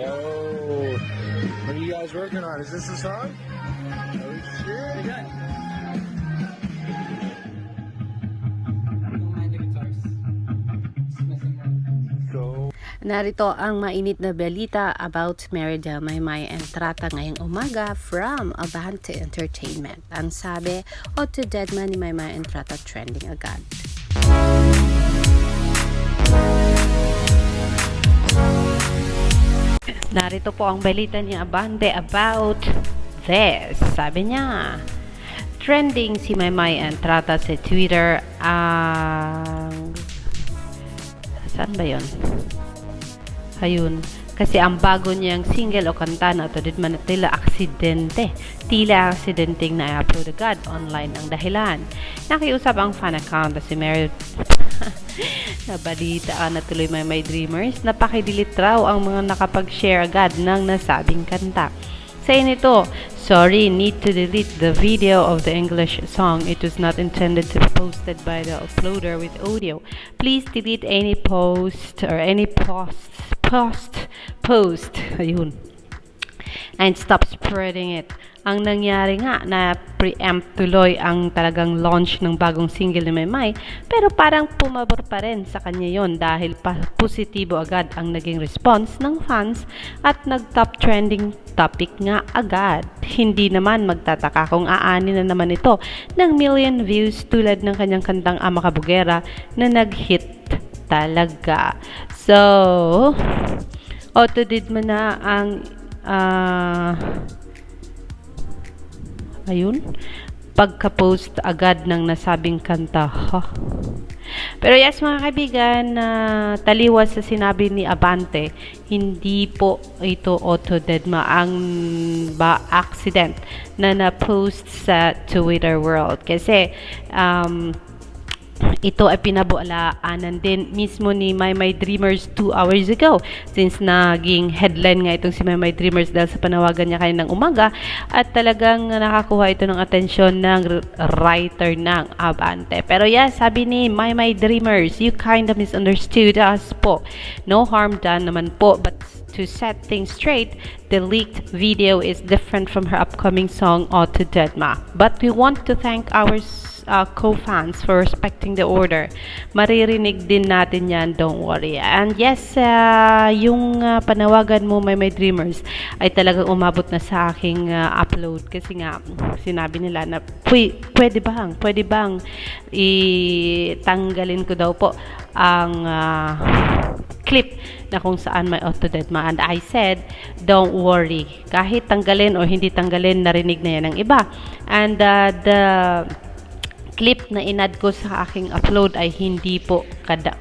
Whoa. What are you guys working on? Is this a song? Oh, shit. Go. Narito ang mainit na balita about Meridel Maymay and Trata ngayong umaga from Abante Entertainment. Ang sabi, Otto Deadman ni Maymay and Trata trending agad. Narito po ang balita ni Abante about this. Sabi niya, trending si Maymay and Trata sa Twitter ang... saan ba yun? Ayun. Kasi ang bago niyang single o kanta na ito man tila aksidente. Tila aksidenteng na-upload agad online ang dahilan. Nakiusap ang fan account na si Mary Nabalitaan na tuloy may dreamers. Napakidilit raw ang mga nakapag-share agad ng nasabing kanta. Say nito, sorry, need to delete the video of the English song. It was not intended to be posted by the uploader with audio. Please delete any post or any post. Ayun. And stop spreading it. Ang nangyari nga na preempt tuloy ang talagang launch ng bagong single ni Maymay, pero parang pumabor pa rin sa kanya yon dahil positibo agad ang naging response ng fans at nag-top trending topic nga agad. Hindi naman magtataka kung aani na naman ito ng million views tulad ng kanyang kantang Ama Kabugera na nag-hit talaga. So, Otto Deadman na ang ayun, pagka-post agad ng nasabing kanta. Pero yes mga kaibigan, taliwas sa sinabi ni Abante, hindi po ito Otto Deadman ang accident na na-post sa Twitter world. Kasi ito ay pinabualaanan din mismo ni My Dreamers 2 hours ago, since naging headline nga itong si My Dreamers dahil sa panawagan niya kaninang umaga at talagang nakakuha ito ng atensyon ng writer ng Abante. Pero yes, sabi ni My Dreamers, you kind of misunderstood us po. No harm done naman po, but to set things straight, the leaked video is different from her upcoming song Otto Deadman. But we want to thank our co-fans for respecting the order. Maririnig din natin yan, don't worry. And yes, yung panawagan mo My Dreamers ay talagang umabot na sa aking upload kasi nga sinabi nila na pwede bang itanggalin ko daw po ang clip na kung saan may Otto Deadman. And I said, don't worry. Kahit tanggalin o hindi tanggalin, narinig na yan ng iba. And the clip na inad ko sa aking upload ay hindi po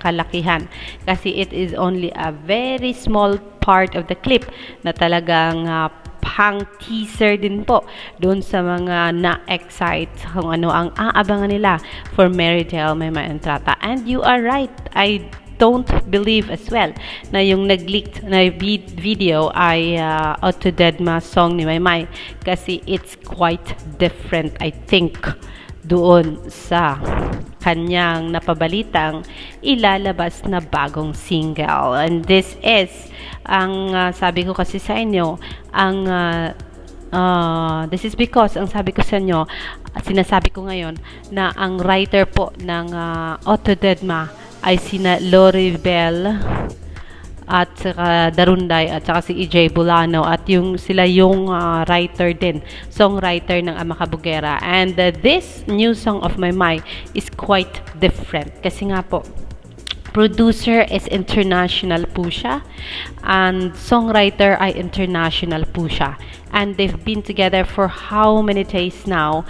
kalakihan. Kasi it is only a very small part of the clip na talagang pang teaser din po doon sa mga na-excite kung ano ang aabangan nila for Meridel Maymay and Trata. And you are right. I don't believe as well na yung nag-leaked na video ay Otto Deadman song ni Maymay kasi it's quite different, I think, doon sa kanyang napabalitang ilalabas na bagong single. And this is ang sabi ko kasi sa inyo, ang this is because ang sabi ko sa inyo, sinasabi ko ngayon na ang writer po ng Otto Deadman ay sina Loribel at saka Darunday at saka si EJ Bulano at sila yung writer din, songwriter ng Ama Kabugera. And this new song of Maymay is quite different kasi nga po producer is international po siya and songwriter ay international po siya, and they've been together for how many days now.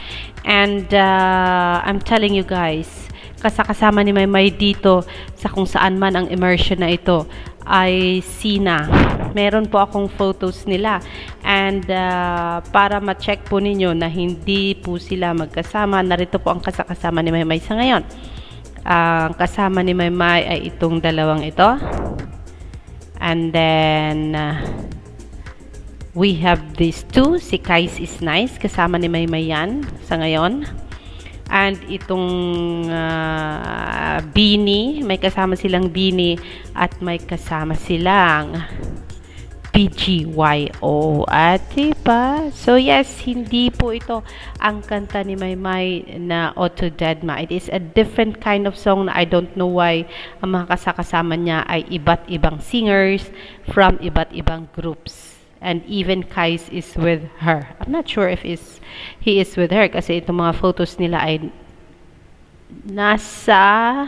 And I'm telling you guys, kasama ni Maymay dito sa kung saan man ang immersion na ito ay Sina. Meron po akong photos nila and para ma-check po ninyo na hindi po sila magkasama, narito po ang kasama ni Maymay sa ngayon. Ang kasama ni Maymay ay itong dalawang ito, and then we have these two, si Kais is Nice, kasama ni Maymay yan sa ngayon. And itong Bini, may kasama silang Bini at may kasama silang BGYO. At diba? So yes, hindi po ito ang kanta ni Maymay na Auto Deadma. It is a different kind of song na I don't know why ang mga kasakasama niya ay iba't ibang singers from iba't ibang groups. And even Kais is with her. I'm not sure if he is with her kasi itong mga photos nila ay nasa,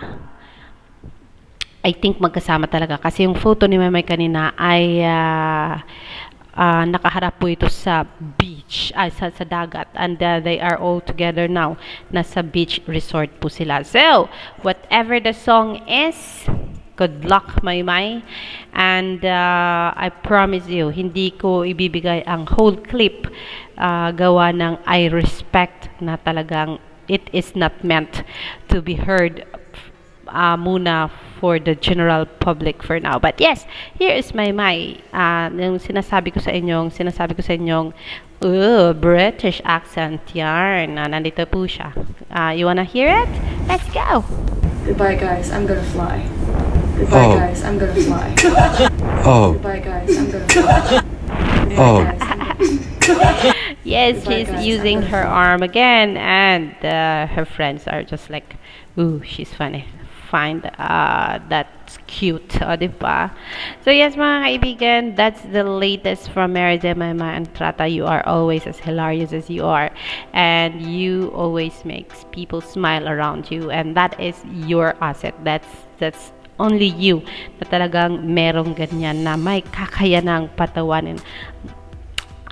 I think magkasama talaga kasi yung photo ni Maymay kanina ay nakaharap po ito sa beach, sa dagat, and they are all together now. Nasa beach resort po sila. So, whatever the song is, good luck, Maymay. And I promise you, hindi ko ibibigay ang whole clip gawa ng I respect na talagang it is not meant to be heard muna for the general public for now. But yes, here is Maymay. Yung sinasabi ko sa inyong British accent yarn. Nandito po siya. You wanna hear it? Let's go! Goodbye guys, I'm gonna fly. Goodbye guys, I'm gonna fly. Goodbye guys, I'm gonna fly. Goodbye, guys, I'm gonna... Yes, Goodbye, she's guys. using her arm again, and her friends are just like, ooh, she's funny. Find that's cute, o, diba? So yes, mga kaibigan, that's the latest from Mary J. Maymay and Trata. You are always as hilarious as you are, and you always makes people smile around you, and that is your asset. That's only you na talagang merong ganyan na may kakayanang patawanin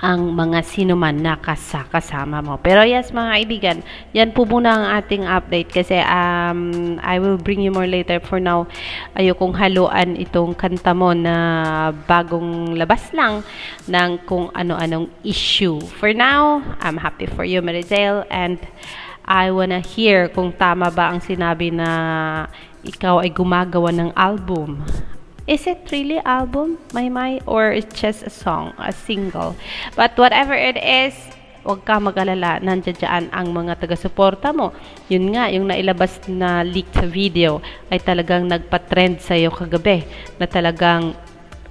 ang mga sino man na kasama mo. Pero yes, mga kaibigan, yan po muna ang ating update kasi I will bring you more later. For now, ayokong haluan itong kanta mo na bagong labas lang ng kung ano-anong issue. For now, I'm happy for you, Marizel, and I wanna hear kung tama ba ang sinabi na ikaw ay gumagawa ng album. Is it really album, Maymay, or it's just a song, a single? But whatever it is, huwag ka mag-alala, nandiyan dyan ang mga taga-suporta mo. Yun nga, yung nailabas na leaked video ay talagang nagpa-trend sa'yo kagabi, na talagang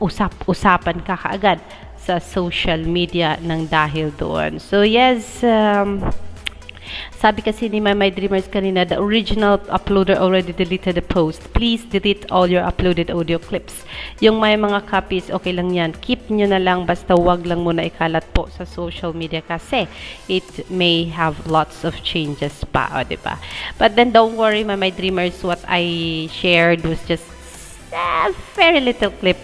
usapan ka kaagad sa social media ng dahil doon. So yes, sabi kasi ni My Dreamers kanina, the original uploader already deleted the post. Please delete all your uploaded audio clips. Yung may mga copies, okay lang yan. Keep nyo na lang, basta wag lang muna ikalat po sa social media kasi it may have lots of changes pa, o, diba? But then don't worry, My Dreamers, what I shared was just a very little clip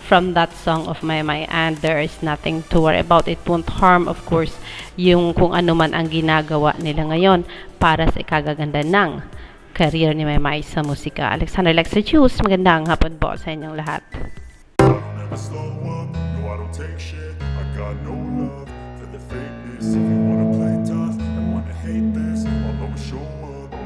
from that song of Maymay, and there is nothing to worry about. It won't harm, of course, yung kung ano man ang ginagawa nila ngayon para sa ikagaganda ng career ni Maymay sa musika. Alexander Lexer Juice, magandang hapon po sa inyong lahat. Never slow up, no I don't take shit. I got no love for the fakeness. If you wanna play tough and wanna hate this, I'll always show up.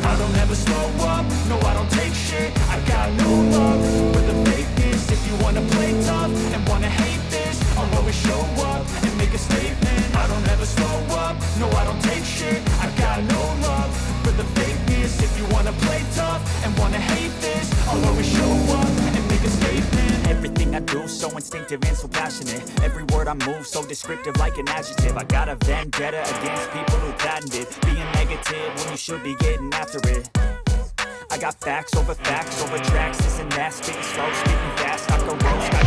I don't ever slow up, no I don't take shit. I got no love for the fakeness. If you wanna play tough and wanna hate this, I'll always show up and make a statement. I don't ever slow up, no I don't take shit. I got no love for the fakeness. If you wanna play tough and wanna hate this, I'll always show up and make a statement. Everything I do so instinctive and so passionate. Every word I move so descriptive like an adjective. I got a vendetta against people who patented being negative when you should be getting after it. I got facts over tracks, this and that, spitting slow, speaking fast, I can roast, I